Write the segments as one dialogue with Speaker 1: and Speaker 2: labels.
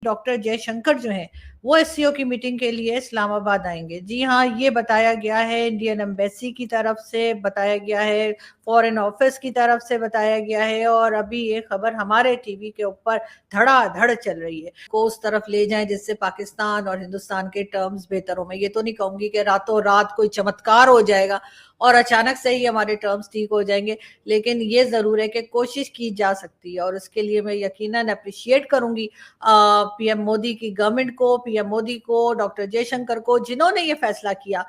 Speaker 1: Doctor Jaishankar जो हैं वो एससीओ की मीटिंग के लिए इस्लामाबाद आएंगे। जी हाँ, ये बताया गया है, इंडियन एम्बेसी की तरफ से बताया गया है, फॉरेन ऑफिस की तरफ से बताया गया है, और अभी ये खबर हमारे टीवी के ऊपर धड़ाधड़ चल रही है को उस तरफ ले जाएं जिससे पाकिस्तान और हिंदुस्तान के टर्म्स बेहतर हो। मैं ये तो नहीं कहूंगी कि रातों रात कोई चमत्कार हो जाएगा और अचानक से ही हमारे टर्म्स ठीक हो जाएंगे, लेकिन ये जरूर है कि कोशिश की जा सकती है, और इसके लिए मैं यकीनन अप्रिशिएट करूंगी पीएम मोदी की गवर्नमेंट को, पीएम मोदी को, डॉक्टर जयशंकर को, जिन्होंने ये फैसला किया।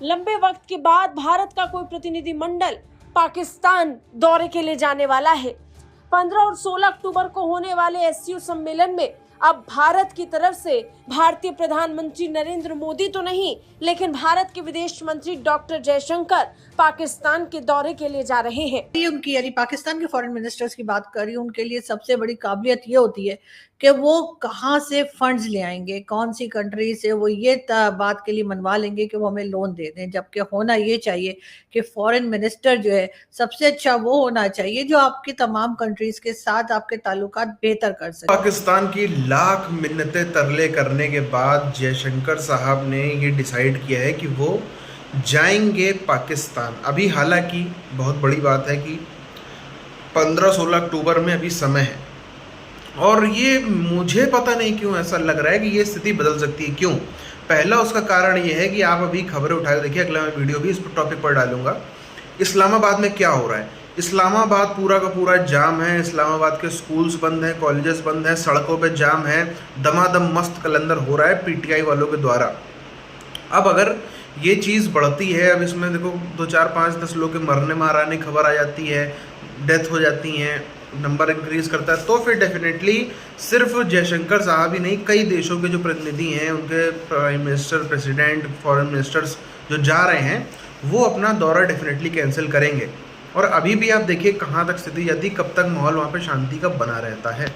Speaker 2: लंबे वक्त के बाद भारत का कोई प्रतिनिधिमंडल पाकिस्तान दौरे के लिए जाने वाला है। 15 और 16 अक्टूबर को होने वाले एससीओ सम्मेलन में अब भारत की तरफ से भारतीय प्रधानमंत्री नरेंद्र मोदी तो नहीं, लेकिन भारत के विदेश मंत्री डॉक्टर जयशंकर पाकिस्तान के दौरे के लिए जा रहे हैं।
Speaker 1: उनकी यानी पाकिस्तान के फॉरेन मिनिस्टर्स की बात कर रही हूँ, उनके लिए सबसे बड़ी काबिलियत ये होती है कि वो कहाँ से फंड्स ले आएंगे, कौन सी कंट्री से वो ये बात के लिए मनवा लेंगे कि वो हमें लोन दे दें, जबकि होना ये चाहिए कि फॉरेन मिनिस्टर जो है सबसे अच्छा वो होना चाहिए जो आपकी तमाम कंट्रीज के साथ आपके ताल्लुकात बेहतर कर सके।
Speaker 3: पाकिस्तान की लाख मिन्नतें तरले करने के बाद जयशंकर साहब ने ये डिसाइड किया है कि वो जाएंगे पाकिस्तान। अभी हालांकि बहुत बड़ी बात है कि 15-16 अक्टूबर में अभी समय है, और ये मुझे पता नहीं क्यों ऐसा लग रहा है कि ये स्थिति बदल सकती है। क्यों? पहला उसका कारण ये है कि आप अभी खबरें उठा के देखिए, अगला मैं वीडियो भी इस टॉपिक पर डालूंगा। इस्लामाबाद में क्या हो रहा है? इस्लामाबाद पूरा का पूरा जाम है। इस्लामाबाद के स्कूल्स बंद हैं, कॉलेजेस बंद हैं, सड़कों पे जाम है, दमादम मस्त कलंदर हो रहा है पीटीआई वालों के द्वारा। अब अगर ये चीज़ बढ़ती है, अब इसमें देखो 2, 4, 5, 10 लोग के मरने माराने खबर आ जाती है, डेथ हो जाती हैं, नंबर इंक्रीज करता है, तो फिर डेफिनेटली सिर्फ जयशंकर साहब ही नहीं, कई देशों के जो प्रतिनिधि हैं, उनके prime minister, president, foreign ministers जो जा रहे हैं, वो अपना दौरा डेफिनेटली कैंसिल करेंगे। और अभी भी आप देखिए कहाँ तक स्थिति जाती, कब तक माहौल वहाँ पे शांति का बना रहता है।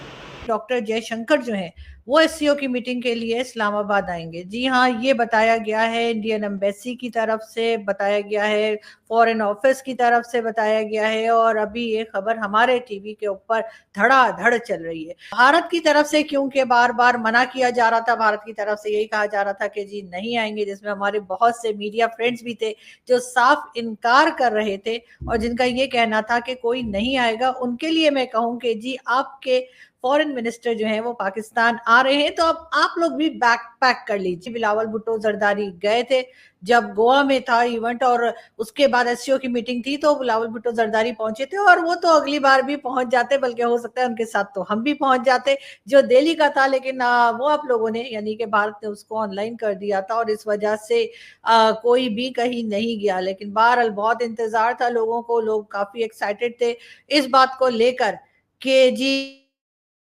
Speaker 1: डॉक्टर जयशंकर जो हैं वो एससीओ की मीटिंग के लिए इस्लामाबाद आएंगे। जी हाँ, ये बताया गया है, इंडियन एम्बेसी की तरफ से बताया गया है, फॉरेन ऑफिस की तरफ से बताया गया है, और अभी ये खबर हमारे टीवी के ऊपर धड़ाधड़ चल रही है। भारत की तरफ से क्योंकि बार बार मना किया जा रहा था, भारत की तरफ से यही कहा जा रहा था कि जी नहीं आएंगे, जिसमें हमारे बहुत से मीडिया फ्रेंड्स भी थे जो साफ इनकार कर रहे थे और जिनका ये कहना था कि कोई नहीं आएगा। उनके लिए मैं कहूँ कि जी आपके फॉरेन मिनिस्टर जो हैं वो पाकिस्तान आ रहे हैं, तो अब आप लोग भी बैक पैक कर लीजिए। बिलावल भुट्टो जरदारी गए थे जब गोवा में था इवेंट, और उसके बाद एससीओ की मीटिंग थी, तो बिलावल भुट्टो जरदारी पहुंचे थे, और वो तो अगली बार भी पहुंच जाते, बल्कि हो सकता है उनके साथ तो हम भी पहुंच जाते जो दिल्ली का था, लेकिन वो आप लोगों ने यानी कि भारत ने उसको ऑनलाइन कर दिया था, और इस वजह से कोई भी कहीं नहीं गया। लेकिन बहरहाल बहुत इंतजार था लोगों को, लोग काफी एक्साइटेड थे इस बात को लेकर कि जी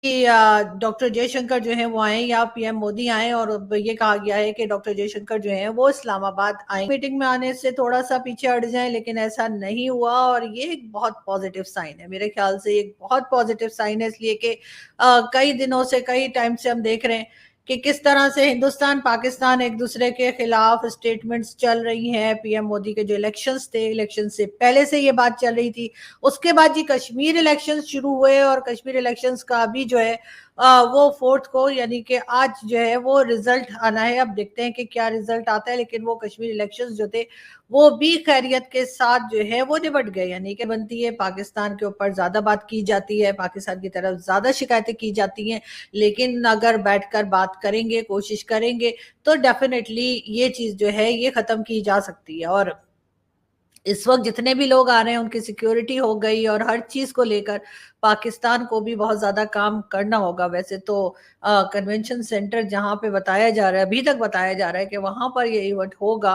Speaker 1: डॉक्टर जयशंकर जो है वो आए या पीएम मोदी आए, और अब ये कहा गया है कि डॉक्टर जयशंकर जो है वो इस्लामाबाद आए, मीटिंग में आने से थोड़ा सा पीछे हट जाए, लेकिन ऐसा नहीं हुआ, और ये एक बहुत पॉजिटिव साइन है। मेरे ख्याल से एक बहुत पॉजिटिव साइन है, इसलिए कि कई दिनों से, कई टाइम से हम देख रहे हैं कि किस तरह से हिंदुस्तान पाकिस्तान एक दूसरे के खिलाफ स्टेटमेंट्स चल रही हैं। पीएम मोदी के जो इलेक्शंस थे, इलेक्शन से पहले से ये बात चल रही थी, उसके बाद जी कश्मीर इलेक्शंस शुरू हुए, और कश्मीर इलेक्शंस का अभी जो है वो 4 को यानी कि आज जो है वो रिजल्ट आना है। अब देखते हैं कि क्या रिजल्ट आता है, लेकिन वो कश्मीर इलेक्शंस जो थे वो भी खैरियत के साथ जो है वो निपट गए। यानी कि बनती है, पाकिस्तान के ऊपर ज्यादा बात की जाती है, पाकिस्तान की तरफ ज्यादा शिकायतें की जाती हैं, लेकिन अगर बैठकर बात करेंगे, कोशिश करेंगे, तो डेफिनेटली ये चीज जो है ये खत्म की जा सकती है। और इस वक्त जितने भी लोग आ रहे हैं उनकी सिक्योरिटी हो गई, और हर चीज को लेकर पाकिस्तान को भी बहुत ज्यादा काम करना होगा। वैसे तो कन्वेंशन सेंटर जहां पे बताया जा रहा है, अभी तक बताया जा रहा है कि वहां पर ये इवेंट होगा।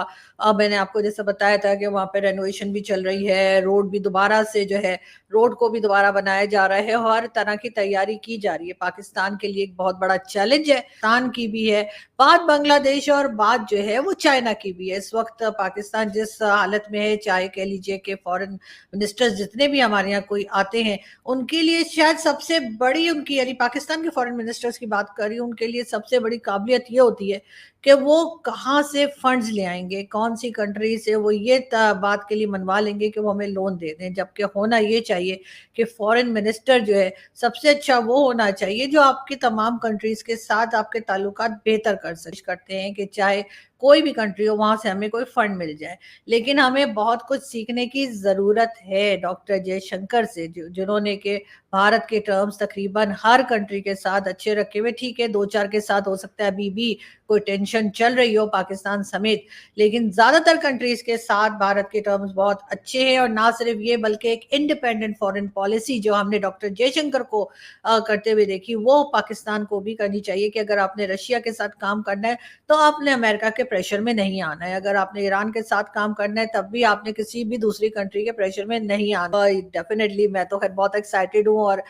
Speaker 1: मैंने आपको जैसे बताया था कि वहां पे रेनोवेशन भी चल रही है, रोड भी दोबारा से जो है, रोड को भी दोबारा बनाया जा रहा है, हर तरह की तैयारी की जा रही है। पाकिस्तान के लिए एक बहुत बड़ा चैलेंज है, पाकिस्तान की भी है, बात बांग्लादेश और बात जो है वो चाइना की भी है। इस वक्त पाकिस्तान जिस हालत में है, चाहे कह लीजिए कि फॉरेन मिनिस्टर्स जितने भी हमारे यहाँ कोई आते हैं, उनकी उनके लिए शायद सबसे बड़ी उनकी, यानी पाकिस्तान के फॉरेन मिनिस्टर्स की बात कर रही हूँ, उनके लिए सबसे बड़ी काबिलियत ये होती है कि वो कहाँ से फंड्स ले आएंगे, कौन सी कंट्री से वो ये बात के लिए मनवा लेंगे कि वो हमें लोन दे दें। जबकि होना ये चाहिए कि फॉरेन मिनिस्टर जो है सबसे अच्छा वो होना चाहिए जो आपकी तमाम कंट्रीज के साथ आपके ताल्लुकात बेहतर करते हैं कि चाहे कोई भी कंट्री हो वहां से हमें कोई फंड मिल जाए। लेकिन हमें बहुत कुछ सीखने की जरूरत है डॉक्टर जयशंकर से, जिन्होंने के भारत के टर्म्स तकरीबन हर कंट्री के साथ अच्छे रखे हुए। ठीक है, 2-4 के साथ हो सकता है अभी भी कोई टेंशन चल रही हो पाकिस्तान समेत, लेकिन ज्यादातर कंट्रीज के साथ भारत के टर्म्स बहुत अच्छे हैं। और ना सिर्फ ये बल्कि एक इंडिपेंडेंट फॉरेन पॉलिसी जो हमने डॉक्टर जयशंकर को करते हुए देखी, वो पाकिस्तान को भी करनी चाहिए कि अगर आपने रशिया के साथ काम करना है तो आपने अमेरिका के प्रेशर में नहीं आना है, अगर आपने ईरान के साथ काम करना है तब भी आपने किसी भी दूसरी कंट्री के प्रेशर में नहीं आना। डेफिनेटली मैं तो खैर बहुत एक्साइटेड हूँ और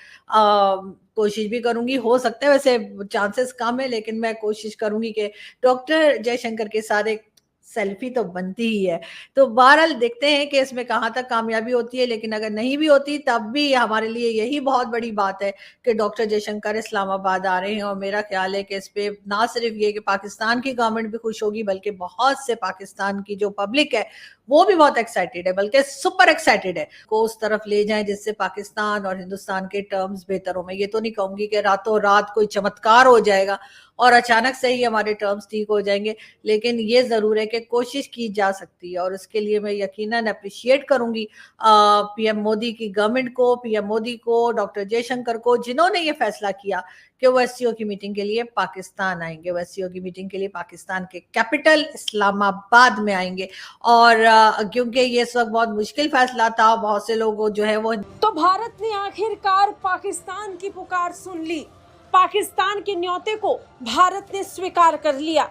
Speaker 1: कोशिश भी करूंगी, हो सकता है वैसे चांसेस कम है लेकिन मैं कोशिश करूंगी कि डॉक्टर जयशंकर के साथ एक सेल्फी तो बनती ही है। तो बहरहाल देखते हैं कि इसमें कहाँ तक कामयाबी होती है, लेकिन अगर नहीं भी होती तब भी हमारे लिए यही बहुत बड़ी बात है कि डॉक्टर जयशंकर इस्लामाबाद आ रहे हैं। और मेरा ख्याल है कि इस पे ना सिर्फ ये कि पाकिस्तान की गवर्नमेंट भी खुश होगी बल्कि बहुत से पाकिस्तान की जो पब्लिक है वो भी बहुत एक्साइटेड है, बल्कि सुपर एक्साइटेड है को उस तरफ ले जाएं जिससे पाकिस्तान और हिंदुस्तान के टर्म्स बेहतर हो। मैं ये तो नहीं कहूंगी कि रातों रात कोई चमत्कार हो जाएगा और अचानक से ही हमारे टर्म्स ठीक हो जाएंगे, लेकिन ये जरूर है कि कोशिश की जा सकती है। और उसके लिए मैं यकीनन अप्रिशिएट करूंगी पीएम मोदी की गवर्नमेंट को, पीएम मोदी को, डॉक्टर जयशंकर को, जिन्होंने ये फैसला किया कि वो एससीओ की मीटिंग के लिए पाकिस्तान आएंगे। वो एससीओ की मीटिंग के लिए पाकिस्तान के कैपिटल इस्लामाबाद में आएंगे। और क्योंकि ये इस वक्त बहुत मुश्किल फैसला था, बहुत से लोग जो है वो,
Speaker 2: तो भारत ने आखिरकार पाकिस्तान की पुकार सुन ली, पाकिस्तान के न्योते को भारत ने स्वीकार कर लिया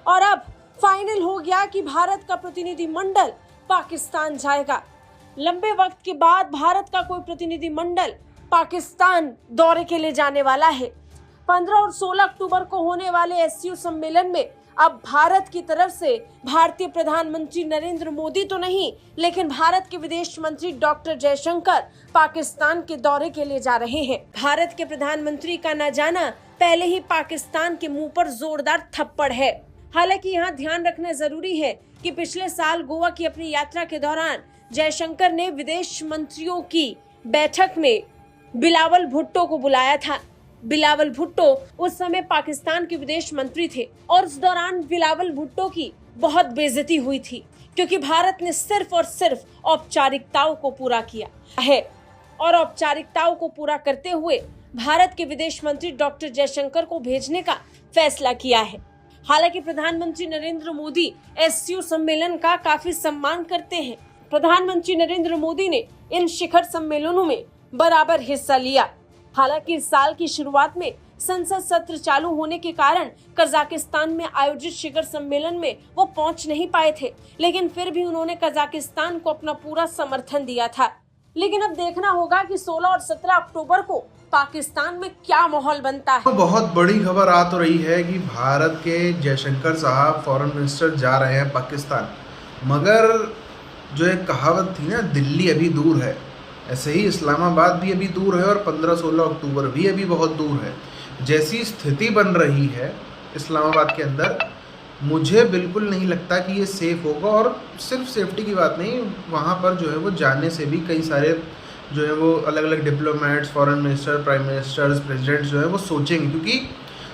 Speaker 2: और अब फाइनल हो गया कि भारत का प्रतिनिधि मंडल पाकिस्तान जाएगा। लंबे वक्त के बाद भारत का कोई प्रतिनिधि मंडल पाकिस्तान दौरे के लिए जाने वाला है। 15 और 16 अक्टूबर को होने वाले एससीओ सम्मेलन में अब भारत की तरफ से भारतीय प्रधानमंत्री नरेंद्र मोदी तो नहीं, लेकिन भारत के विदेश मंत्री डॉक्टर जयशंकर पाकिस्तान के दौरे के लिए जा रहे हैं। भारत के प्रधानमंत्री का न जाना पहले ही पाकिस्तान के मुंह पर जोरदार थप्पड़ है। हालांकि यहाँ ध्यान रखना जरूरी है कि पिछले साल गोवा की अपनी यात्रा के दौरान जयशंकर ने विदेश मंत्रियों की बैठक में बिलावल भुट्टो को बुलाया था। बिलावल भुट्टो उस समय पाकिस्तान के विदेश मंत्री थे और उस दौरान बिलावल भुट्टो की बहुत बेइज्जती हुई थी क्योंकि भारत ने सिर्फ और सिर्फ औपचारिकताओं को पूरा किया है और औपचारिकताओं को पूरा करते हुए भारत के विदेश मंत्री डॉक्टर जयशंकर को भेजने का फैसला किया है। हालांकि प्रधानमंत्री नरेंद्र मोदी एससीओ सम्मेलन का काफी सम्मान करते हैं। प्रधानमंत्री नरेंद्र मोदी ने इन शिखर सम्मेलनों में बराबर हिस्सा लिया। हालांकि इस साल की शुरुआत में संसद सत्र चालू होने के कारण कजाकिस्तान में आयोजित शिखर सम्मेलन में वो पहुंच नहीं पाए थे, लेकिन फिर भी उन्होंने कजाकिस्तान को अपना पूरा समर्थन दिया था। लेकिन अब देखना होगा कि 16 और 17 अक्टूबर को पाकिस्तान में क्या माहौल बनता है।
Speaker 3: तो बहुत बड़ी खबर आ तो रही है कि भारत के जयशंकर साहब फॉरेन मिनिस्टर जा रहे हैं पाकिस्तान, मगर जो एक कहावत थी ना, दिल्ली अभी दूर है, ऐसे ही इस्लामाबाद भी अभी दूर है और 15-16 अक्टूबर भी अभी बहुत दूर है। जैसी स्थिति बन रही है इस्लामाबाद के अंदर, मुझे बिल्कुल नहीं लगता कि ये सेफ़ होगा। और सिर्फ सेफ्टी की बात नहीं, वहाँ पर जो है वो जाने से भी कई सारे जो है वो अलग अलग diplomats, foreign minister, prime ministers, presidents जो है वो सोचेंगे, क्योंकि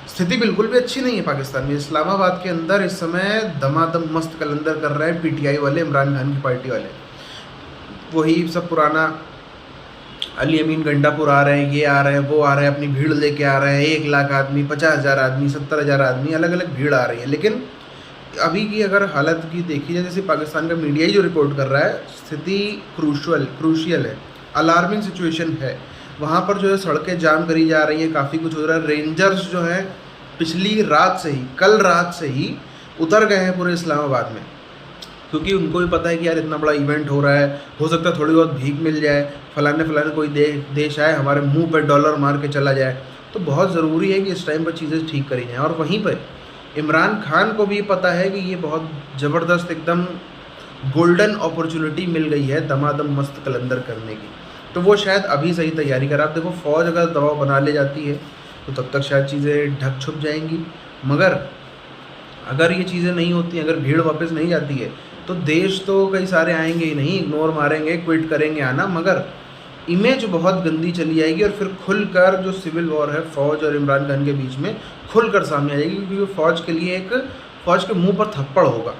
Speaker 3: स्थिति बिल्कुल भी अच्छी नहीं है पाकिस्तान में। इस्लामाबाद के अंदर इस समय दमादम मस्त कलंदर कर रहे हैं पीटीआई वाले, इमरान खान की पार्टी वाले। वही सब पुराना अली अमीन गंडापुर आ रहे हैं, ये आ रहे हैं, वो आ रहे हैं, अपनी भीड़ लेके आ रहे हैं, 1 लाख आदमी, 50,000 आदमी, 70,000 आदमी, अलग अलग भीड़ आ रही है। लेकिन अभी की अगर हालत की देखी जाए, जैसे पाकिस्तान का मीडिया ही जो रिपोर्ट कर रहा है, स्थिति क्रूशियल है, अलार्मिंग सिचुएशन है। वहाँ पर जो है सड़कें जाम करी जा रही हैं, काफ़ी कुछ हो रहा है। रेंजर्स जो हैं पिछली रात से ही, कल रात से ही उतर गए हैं पूरे इस्लामाबाद में, क्योंकि उनको भी पता है कि यार इतना बड़ा इवेंट हो रहा है, हो सकता है थोड़ी बहुत भीख मिल जाए, फलाने कोई देश आए हमारे मुंह पर डॉलर मार के चला जाए। तो बहुत ज़रूरी है कि इस टाइम पर चीज़ें ठीक करी जाएँ। और वहीं पर इमरान खान को भी पता है कि ये बहुत ज़बरदस्त एकदम गोल्डन अपॉर्चुनिटी मिल गई है दमादम मस्त कलंदर करने की। तो वो शायद अभी सही तैयारी कर। आप देखो फ़ौज अगर दबाव बना ले जाती है तो तब तक शायद चीज़ें ढक छुप जाएंगी, मगर अगर ये चीज़ें नहीं होती, अगर भीड़ वापस नहीं जाती है तो देश तो कई सारे आएंगे ही नहीं, इग्नोर मारेंगे, क्विट करेंगे आना, मगर इमेज बहुत गंदी चली जाएगी और फिर खुलकर जो सिविल वॉर है फ़ौज और इमरान खान के बीच में खुलकर सामने आ जाएगी, क्योंकि फ़ौज के लिए फ़ौज के मुंह पर थप्पड़ होगा।